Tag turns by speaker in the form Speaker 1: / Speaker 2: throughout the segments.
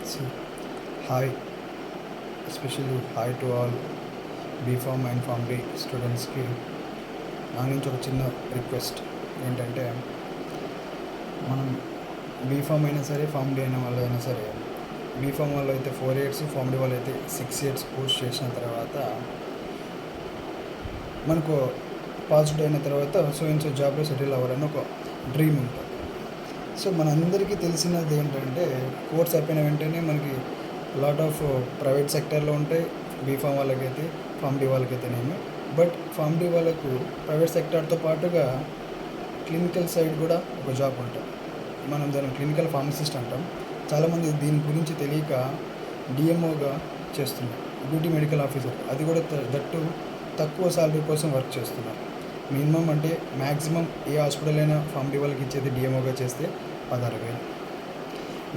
Speaker 1: So, hi, especially hi to all B Pharm and pharm D స్టూడెంట్స్కి నా నుంచి ఒక చిన్న రిక్వెస్ట్ ఏంటంటే, మనం బీఫామ్ అయినా సరే ఫామ్ డి అయిన వాళ్ళు అయినా సరే, బీఫామ్ వాళ్ళు అయితే 4 years, ఫామ్ డి వాళ్ళు అయితే 6 years కోర్స్ చేసిన తర్వాత మనకు పాస్డ్ అయిన తర్వాత సో జాబ్లో సెటిల్ అవ్వాలని ఒక డ్రీమ్ ఉంటుంది. సో మనందరికీ తెలిసినది ఏంటంటే, కోర్స్ అయిపోయిన వెంటనే మనకి లాట్ ఆఫ్ ప్రైవేట్ సెక్టర్లో ఉంటాయి, బీఫామ్ వాళ్ళకైతే ఫామ్ డి వాళ్ళకైతేనేమి. బట్ ఫామ్ డి వాళ్ళకు ప్రైవేట్ సెక్టార్తో పాటుగా క్లినికల్ సైడ్ కూడా ఒక జాబ్ ఉంటుంది. మనం దాన్ని క్లినికల్ ఫార్మసిస్ట్ అంటాం. చాలామంది దీని గురించి తెలియక డిఎంఓగా చేస్తున్నారు, డ్యూటీ మెడికల్ ఆఫీసర్. అది కూడా దట్టు తక్కువ శాలరీ కోసం వర్క్ చేస్తున్నారు. మినిమం అంటే మ్యాక్సిమం ఏ హాస్పిటల్ అయినా ఫామ్ డి వాళ్ళకి ఇచ్చేది డిఎంఓగా చేస్తే 16,000.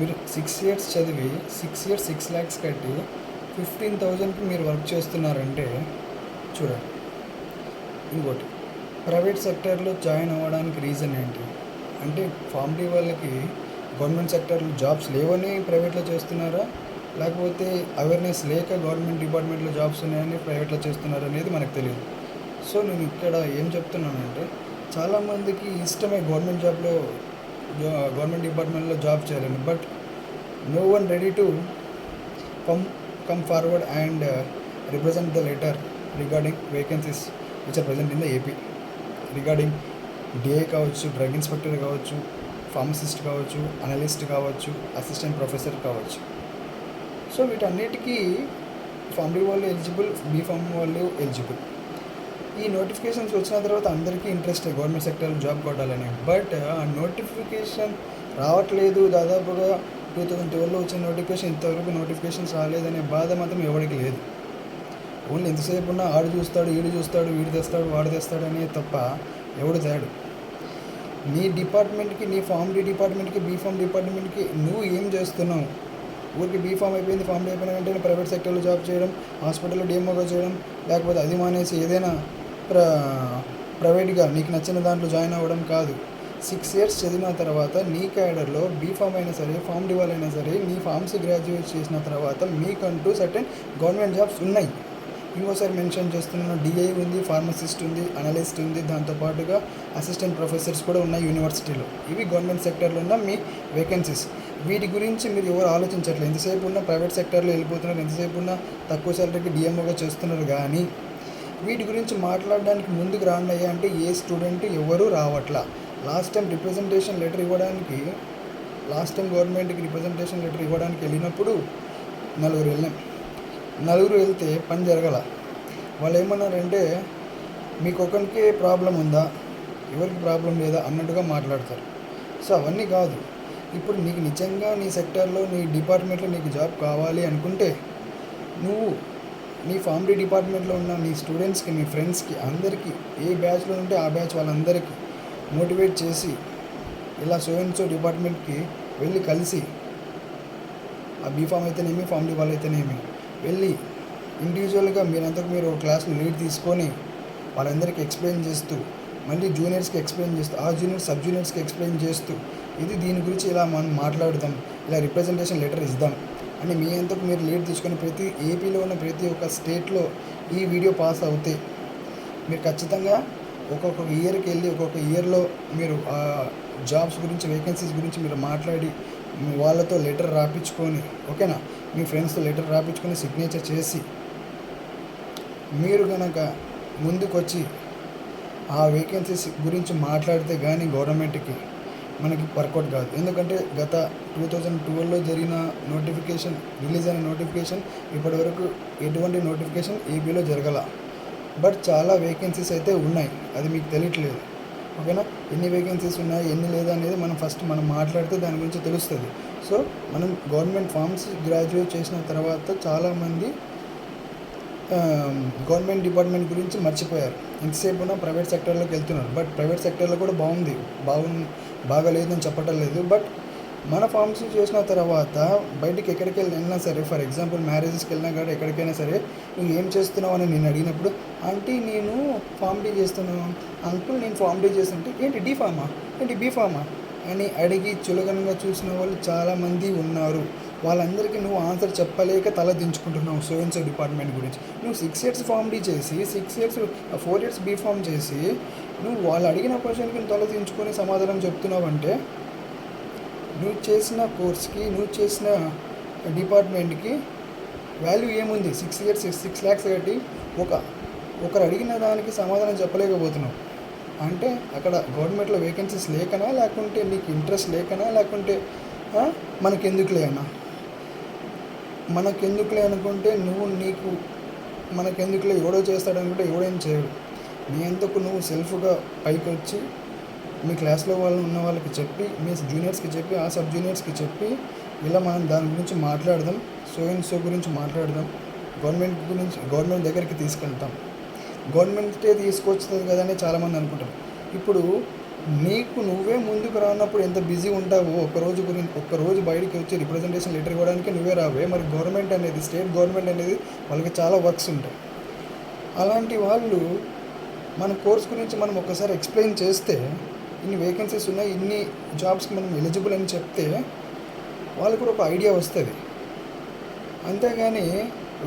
Speaker 1: మీరు 6 years చదివి 6 years 6 lakhs కట్టి 15,000కి మీరు వర్క్ చేస్తున్నారంటే చూడండి. ఇంకోటి, ప్రైవేట్ సెక్టర్లో జాయిన్ అవ్వడానికి రీజన్ ఏంటి అంటే, ఫామ్ డి వాళ్ళకి గవర్నమెంట్ సెక్టర్లో జాబ్స్ లేవని ప్రైవేట్లో చేస్తున్నారా, లేకపోతే అవేర్నెస్ లేక గవర్నమెంట్ డిపార్ట్మెంట్లో జాబ్స్ ఉన్నాయని ప్రైవేట్లో చేస్తున్నారా అనేది మనకు తెలియదు. సో నేను ఇక్కడ ఏం చెప్తున్నానంటే, చాలామందికి ఇష్టమే గవర్నమెంట్ జాబ్లో గవర్నమెంట్ డిపార్ట్మెంట్లో జాబ్ చేయాలని. But no one ready to come forward and represent the letter regarding vacancies which are present in the AP regarding DA కావచ్చు, డ్రగ్ ఇన్స్పెక్టర్ కావచ్చు, ఫార్మసిస్ట్ కావచ్చు, అనలిస్ట్ కావచ్చు, అసిస్టెంట్ ప్రొఫెసర్ కావచ్చు. సో వీటన్నిటికీ form D వాళ్ళు eligible, B Pharm వాళ్ళు eligible. ఈ notifications వచ్చిన తర్వాత అందరికీ ఇంట్రెస్ట్ గవర్నమెంట్ సెక్టర్లో జాబ్ కొట్టాలని. బట్ ఆ నోటిఫికేషన్ రావట్లేదు. దాదాపుగా 2012లో వచ్చిన నోటిఫికేషన్, ఇంతవరకు నోటిఫికేషన్స్ రాలేదనే బాధ మాత్రం ఎవరికి లేదు. ఓన్లీ ఎంతసేపు ఉన్నా ఆడు చూస్తాడు, ఈడు చూస్తాడు, వీడు తెస్తాడు, వాడు తెస్తాడు అనే తప్ప ఎవడు తేడు. నీ డిపార్ట్మెంట్కి, నీ ఫామ్ డి డిపార్ట్మెంట్కి, బీఫామ్ డిపార్ట్మెంట్కి నువ్వు ఏం చేస్తున్నావు? ఊరికి బీఫామ్ అయిపోయింది, ఫామ్ డి అయిపోయిన వెంటనే ప్రైవేట్ సెక్టర్లో జాబ్ చేయడం, హాస్పిటల్లో డిఎంఓగా చేయడం, లేకపోతే అది మానేసి ఏదైనా ప్రైవేట్గా నీకు నచ్చిన దాంట్లో జాయిన్ అవ్వడం కాదు. 6 years చదివిన తర్వాత నీ క్యాడర్లో బీఫామ్ అయినా సరే, ఫామ్ డి వాళ్ళైనా సరే, నీ ఫార్మసీ గ్రాడ్యుయేట్ చేసిన తర్వాత మీకంటూ సర్టెన్ గవర్నమెంట్ జాబ్స్ ఉన్నాయి. ఇంకోసారి మెన్షన్ చేస్తున్నాను, డిఐ ఉంది, ఫార్మసిస్ట్ ఉంది, అనలిస్ట్ ఉంది, దాంతోపాటుగా అసిస్టెంట్ ప్రొఫెసర్స్ కూడా ఉన్నాయి యూనివర్సిటీలో. ఇవి గవర్నమెంట్ సెక్టర్లో ఉన్న మీ వేకెన్సీస్. వీటి గురించి మీరు ఎవరు ఆలోచించట్లేదు. ఎంతసేపు ఉన్న ప్రైవేట్ సెక్టర్లో వెళ్ళిపోతున్నారు, ఎంతసేపు ఉన్న తక్కువ శాలరీకి డిఎంఓగా చేస్తున్నారు. కానీ వీటి గురించి మాట్లాడడానికి ముందుకు రాండి అంటే ఏ స్టూడెంట్ ఎవరు రావట్లా. లాస్ట్ టైం గవర్నమెంట్కి రిప్రజెంటేషన్ లెటర్ ఇవ్వడానికి వెళ్ళినప్పుడు 4 వెళ్ళాం. 4 వెళ్తే పని జరగల. వాళ్ళు ఏమన్నారంటే, మీకు ఒకరికే ప్రాబ్లం ఉందా, ఎవరికి ప్రాబ్లం లేదా అన్నట్టుగా మాట్లాడతారు. సో అవన్నీ కాదు. ఇప్పుడు నీకు నిజంగా నీ సెక్టార్లో, నీ డిపార్ట్మెంట్లో నీకు జాబ్ కావాలి అనుకుంటే, నువ్వు నీ ఫామ్ డి డిపార్ట్మెంట్లో ఉన్న నీ స్టూడెంట్స్కి, నీ ఫ్రెండ్స్కి, అందరికీ ఏ బ్యాచ్లో ఉంటే ఆ బ్యాచ్ వాళ్ళందరికీ మోటివేట్ చేసి, ఇలా సో డిపార్ట్మెంట్కి వెళ్ళి కలిసి, ఆ బీఫామ్ అయితేనేమి, ఫామ్ డి వాళ్ళు అయితేనేమి వెళ్ళి ఇండివిజువల్గా మీరంతకు మీరు క్లాస్లో లీడ్ తీసుకొని వాళ్ళందరికీ ఎక్స్ప్లెయిన్ చేస్తూ, మళ్ళీ జూనియర్స్కి ఎక్స్ప్లెయిన్ చేస్తూ, ఆ జూనియర్స్ సబ్ జూనియర్స్కి ఎక్స్ప్లెయిన్ చేస్తూ, దీని గురించి ఇలా మనం మాట్లాడదాం, ఇలా రిప్రజెంటేషన్ లెటర్ ఇద్దాం అని మీ అంతకు మీరు లీడ్ తీసుకొని ప్రతి ఏపీలో ఉన్న ప్రతి ఒక్క స్టేట్లో ఈ వీడియో పాస్ అవుతే మీరు ఖచ్చితంగా ఒక్కొక్క ఇయర్కి వెళ్ళి, ఒక్కొక్క ఇయర్లో మీరు ఆ జాబ్స్ గురించి, వేకెన్సీస్ గురించి మీరు మాట్లాడి వాళ్ళతో లెటర్ రాపించుకొని, ఓకేనా, మీ ఫ్రెండ్స్తో లెటర్ రాపించుకొని సిగ్నేచర్ చేసి మీరు కనుక ముందుకొచ్చి ఆ వేకెన్సీస్ గురించి మాట్లాడితే కానీ గవర్నమెంట్కి మనకి వర్కౌట్ కాదు. ఎందుకంటే గత 2012లో జరిగిన నోటిఫికేషన్, రిలీజ్ అయిన నోటిఫికేషన్ ఇప్పటివరకు ఎటువంటి నోటిఫికేషన్ ఏపీలో జరగల. బట్ చాలా వేకెన్సీస్ అయితే ఉన్నాయి, అది మీకు తెలియట్లేదు. ఓకేనా, ఎన్ని వేకెన్సీస్ ఉన్నాయి, ఎన్ని లేదా అనేది మనం మాట్లాడితే దాని గురించి తెలుస్తుంది. సో మనం గవర్నమెంట్ ఫార్మసీ గ్రాడ్యుయేట్ చేసిన తర్వాత చాలామంది గవర్నమెంట్ డిపార్ట్మెంట్ గురించి మర్చిపోయారు. ఎంతసేపు ఉన్నా ప్రైవేట్ సెక్టర్లోకి వెళ్తున్నారు. బట్ ప్రైవేట్ సెక్టర్లో కూడా బాగా లేదని చెప్పటం లేదు. బట్ మన ఫార్మసీ చేసిన తర్వాత బయటికి ఎక్కడికి వెళ్ళినా సరే, ఫర్ ఎగ్జాంపుల్ మ్యారేజెస్కి వెళ్ళినా కానీ ఎక్కడికైనా సరే, నువ్వు ఏం చేస్తున్నావు అని నేను అడిగినప్పుడు, ఆంటీ నేను ఫామ్ డి చేస్తున్నాను, అంకుల్ నేను ఫామ్ డి చేస్తుంటే, ఏంటి బీఫామా, ఏంటి బీఫామా అని అడిగి చులకనగా చూసిన వాళ్ళు చాలామంది ఉన్నారు. వాళ్ళందరికీ నువ్వు ఆన్సర్ చెప్పలేక తల దించుకుంటున్నావు సో అండ్ సో డిపార్ట్మెంట్ గురించి. నువ్వు 6 ఇయర్స్ ఫామ్ డి చేసి 4 ఇయర్స్ బీ ఫామ్ చేసి నువ్వు వాళ్ళు అడిగిన క్వశ్చన్కి తల దించుకొని సమాధానం చెప్తున్నావంటే నువ్వు చేసిన కోర్స్కి నువ్వు చేసిన డిపార్ట్మెంట్కి వాల్యూ ఏముంది? 6 ఇయర్స్ 6 lakhs కట్టి ఒకరు అడిగిన దానికి సమాధానం చెప్పలేకపోతున్నావు అంటే అక్కడ గవర్నమెంట్లో వేకెన్సీస్ లేకనా, లేకుంటే నీకు ఇంట్రెస్ట్ లేకనా, లేకుంటే మనకెందుకులే అనుకుంటే మనకెందుకులే ఎవడో చేస్తాడనుకుంటే ఎవడేం చేయడు. నీ అంతకు నువ్వు సెల్ఫ్గా పైకి వచ్చి మీ క్లాస్లో ఉన్న వాళ్ళకి చెప్పి, మీ జూనియర్స్కి చెప్పి, ఆ సబ్ జూనియర్స్కి చెప్పి ఇలా మనం దాని గురించి మాట్లాడదాం, సో అండ్ సో గురించి మాట్లాడదాం, గవర్నమెంట్ దగ్గరికి తీసుకెళ్తాం. గవర్నమెంటే తీసుకొచ్చుతుంది కదా అని చాలామంది అనుకుంటారు. ఇప్పుడు నీకు నువ్వే ముందుకు రానప్పుడు ఎంత బిజీ ఉంటావో ఒక్కరోజు బయటికి వచ్చి రిప్రజెంటేషన్ లెటర్ ఇవ్వడానికి నువ్వే రావే. మరి గవర్నమెంట్ అనేది, స్టేట్ గవర్నమెంట్ అనేది వాళ్ళకి చాలా వర్క్స్ ఉంటాయి. అలాంటి వాళ్ళు మన కోర్స్ గురించి మనం ఒకసారి ఎక్స్ప్లెయిన్ చేస్తే, ఇన్ని వేకెన్సీస్ ఉన్నాయి, ఇన్ని జాబ్స్కి మనం ఎలిజిబుల్ అని చెప్తే వాళ్ళకు కూడా ఒక ఐడియా వస్తుంది. అంతేగాని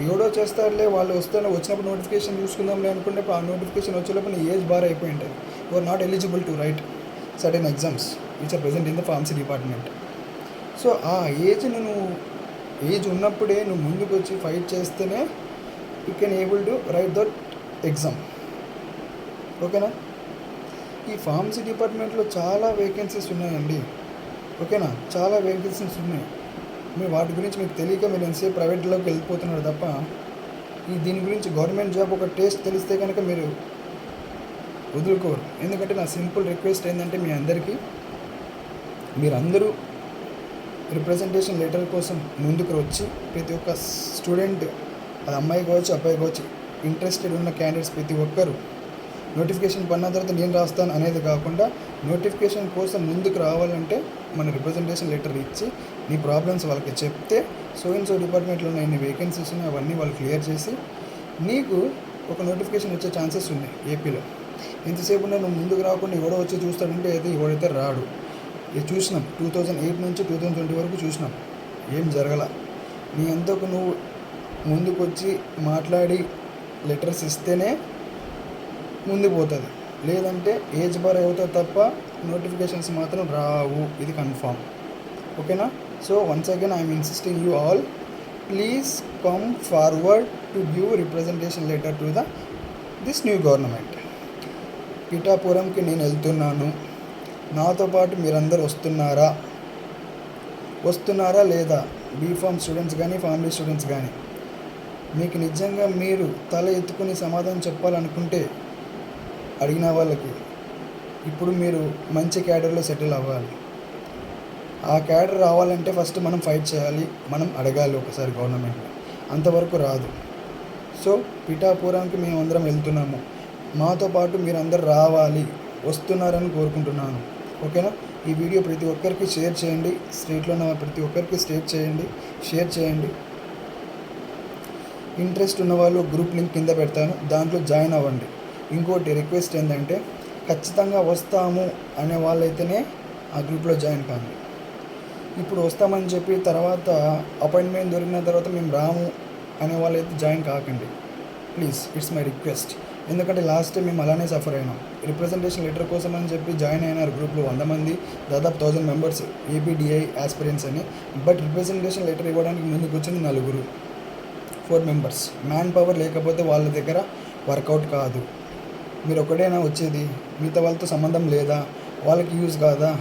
Speaker 1: ఎవడో చేస్తారులే, వాళ్ళు వచ్చినప్పుడు నోటిఫికేషన్ చూసుకుందాంలే అనుకుంటే ఆ నోటిఫికేషన్ వచ్చేటప్పుడు నీ ఏజ్ బార్ అయిపోయి ఉంటుంది. You are not eligible to write certain exams which are present in the pharmacy department. So ఆ ఏజ్ ఉన్నప్పుడే నువ్వు ముందుకు వచ్చి ఫైట్ చేస్తేనే you can able to write that exam. ఓకేనా? ఈ ఫార్మసీ డిపార్ట్మెంట్లో చాలా వేకెన్సీస్ ఉన్నాయండి. ఓకేనా? చాలా వేకెన్సీస్ ఉన్నాయి. మీరు వాటి గురించి మీకు తెలియక మీరు ఎంతసేపు ప్రైవేట్లోకి వెళ్ళిపోతున్నారు తప్ప దీని గురించి గవర్నమెంట్ జాబ్ ఒక టేస్ట్ తెలిస్తే కనుక మీరు వదులుకోరు. ఎందుకంటే నా సింపుల్ రిక్వెస్ట్ ఏంటంటే మీరందరూ రిప్రజెంటేషన్ లెటర్ కోసం ముందుకు వచ్చి ప్రతి ఒక్క స్టూడెంట్, అది అమ్మాయి కావచ్చు అబ్బాయి కావచ్చు, ఇంట్రెస్టెడ్ ఉన్న క్యాండిడేట్స్ ప్రతి ఒక్కరు నోటిఫికేషన్ పడిన తర్వాత నేను రాస్తాను అనేది కాకుండా నోటిఫికేషన్ కోసం ముందుకు రావాలంటే మన రిప్రజెంటేషన్ లెటర్ ఇచ్చి నీ ప్రాబ్లమ్స్ వాళ్ళకి చెప్తే సో అండ్ సో డిపార్ట్మెంట్లో ఉన్న ఎన్ని వేకెన్సీస్ ఉన్నాయి అవన్నీ వాళ్ళు క్లియర్ చేసి నీకు ఒక నోటిఫికేషన్ వచ్చే ఛాన్సెస్ ఉన్నాయి ఏపీలో. ఎంతసేపు నువ్వు ముందుకు రాకుండా ఎవడో వచ్చి చూస్తాడంటే ఎవడైతే రాడు. ఇది చూసినాం 2008 నుంచి 2020 వరకు చూసినాం, ఏం జరగల. నీ అంతకు నువ్వు ముందుకు వచ్చి మాట్లాడి లెటర్స్ ఇస్తేనే ముందుకు పోతుంది, లేదంటే ఏజ్ బార్ అవుతుంది తప్ప నోటిఫికేషన్స్ మాత్రం రావు. ఇది కన్ఫామ్. ఓకేనా? So once again I'm insisting you all, please come forward to give representation letter to this new government. పిఠాపురంకి నేను వెళ్తున్నాను, నాతో పాటు మీరందరూ వస్తున్నారా లేదా? బీఫామ్ స్టూడెంట్స్ కానీ ఫార్మసీ స్టూడెంట్స్ కానీ మీకు నిజంగా మీరు తల ఎత్తుకుని సమాధానం చెప్పాలనుకుంటే అడిగిన వాళ్ళకి ఇప్పుడు మీరు మంచి క్యాడర్లో సెటిల్ అవ్వాలి. ఆ క్యాడర్ రావాలంటే ఫస్ట్ మనం ఫైట్ చేయాలి, మనం అడగాలి ఒకసారి గవర్నమెంట్లో. అంతవరకు రాదు. సో పిఠాపురానికి మేము అందరం వెళ్తున్నాము, మాతో పాటు మీరందరూ రావాలి, వస్తున్నారని కోరుకుంటున్నాను. ఓకేనా? ఈ వీడియో ప్రతి ఒక్కరికి షేర్ చేయండి, స్టేట్లో ఉన్న ప్రతి ఒక్కరికి షేర్ చేయండి. ఇంట్రెస్ట్ ఉన్న వాళ్ళు గ్రూప్ లింక్ కింద పెడతాను, దాంట్లో జాయిన్ అవ్వండి. ఇంకోటి రిక్వెస్ట్ ఏంటంటే ఖచ్చితంగా వస్తాము అనే వాళ్ళైతేనే ఆ గ్రూప్లో జాయిన్ కాండి. ఇప్పుడు వస్తామని చెప్పి తర్వాత అపాయింట్మెంట్ దొరికిన తర్వాత మేము రాము అనే వాళ్ళైతే జాయిన్ కాకండి ప్లీజ్. It's my request. ఎందుకంటే లాస్ట్ టైం మేము అలానే సఫర్ అయినాం. రిప్రజెంటేషన్ లెటర్ కోసం అని చెప్పి జాయిన్ అయినారు గ్రూప్లో 100 మంది, దాదాపు 1000 మెంబర్స్ ఏపీడిఐ ఆస్పిరెంట్స్ అని. బట్ రిప్రజెంటేషన్ లెటర్ ఇవ్వడానికి ముందుకు వచ్చింది 4 మెంబర్స్. మ్యాన్ పవర్ లేకపోతే వాళ్ళ దగ్గర వర్కౌట్ కాదు. మీరు ఒకటేనా వచ్చేది? మిగతా వాళ్ళతో సంబంధం లేదా? వాళ్ళకి యూజ్ కాదా?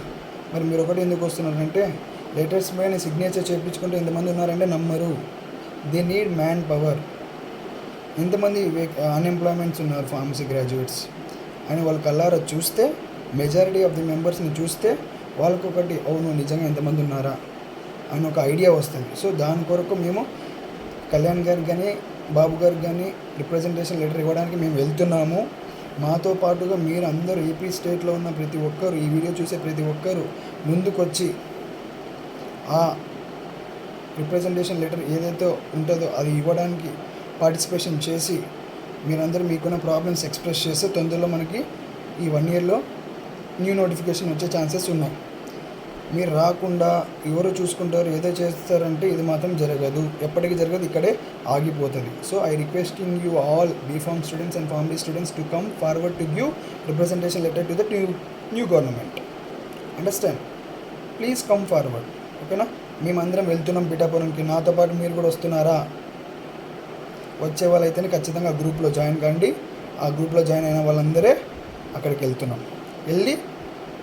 Speaker 1: మరి మీరు ఒకటి ఎందుకు వస్తున్నారంటే లెటర్స్ పైన సిగ్నేచర్ చేయించుకుంటే ఎంతమంది ఉన్నారంటే నమ్మరు. They need man power. ఎంతమంది అన్ఎంప్లాయ్మెంట్స్ ఉన్నారు ఫార్మసీ గ్రాడ్యుయేట్స్ అని వాళ్ళు కల్లారా చూస్తే, మెజారిటీ ఆఫ్ ది మెంబర్స్ని చూస్తే వాళ్ళకు ఒకటి అవును నిజంగా ఎంతమంది ఉన్నారా అని ఒక ఐడియా వస్తుంది. సో దాని కొరకు మేము కళ్యాణ్ గారికి కానీ బాబు గారికి కానీ రిప్రజెంటేషన్ లెటర్ ఇవ్వడానికి మేము వెళ్తున్నాము. మాతో పాటుగా మీరు అందరూ ఏపీ స్టేట్లో ఉన్న ప్రతి ఒక్కరు, ఈ వీడియో చూసే ప్రతి ఒక్కరు ముందుకొచ్చి ఆ రిప్రజెంటేషన్ లెటర్ ఏదైతే ఉంటుందో అది ఇవ్వడానికి పార్టిసిపేషన్ చేసి మీరందరూ మీకున్న ప్రాబ్లమ్స్ ఎక్స్ప్రెస్ చేస్తే తొందరలో మనకి ఈ 1 yearలో న్యూ నోటిఫికేషన్ వచ్చే ఛాన్సెస్ ఉన్నాయి. మీరు రాకుండా ఎవరు చూసుకుంటారు ఏదో చేస్తారంటే ఇది మాత్రం జరగదు, ఎప్పటికీ జరగదు, ఇక్కడే ఆగిపోతుంది. So I requesting you all B Pharm students and Pharm D students to come forward to give representation letter to the new government. Understand? Please come forward. ఓకేనా? మేమందరం వెళ్తున్నాం పిఠాపురంకి, నాతో పాటు మీరు కూడా వస్తున్నారా? వచ్చే వాళ్ళైతేనే ఖచ్చితంగా గ్రూప్లో జాయిన్ కండి. ఆ గ్రూప్లో జాయిన్ అయిన వాళ్ళందరే అక్కడికి వెళ్తున్నాం. వెళ్ళి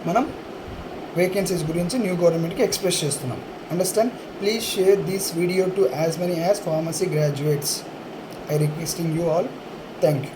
Speaker 1: మనం వేకెన్సీస్ గురించి న్యూ గవర్నమెంట్కి ఎక్స్ప్రెస్ చేస్తున్నాం. Understand? Please share this video to as many as pharmacy graduates. I requesting you all. Thank you.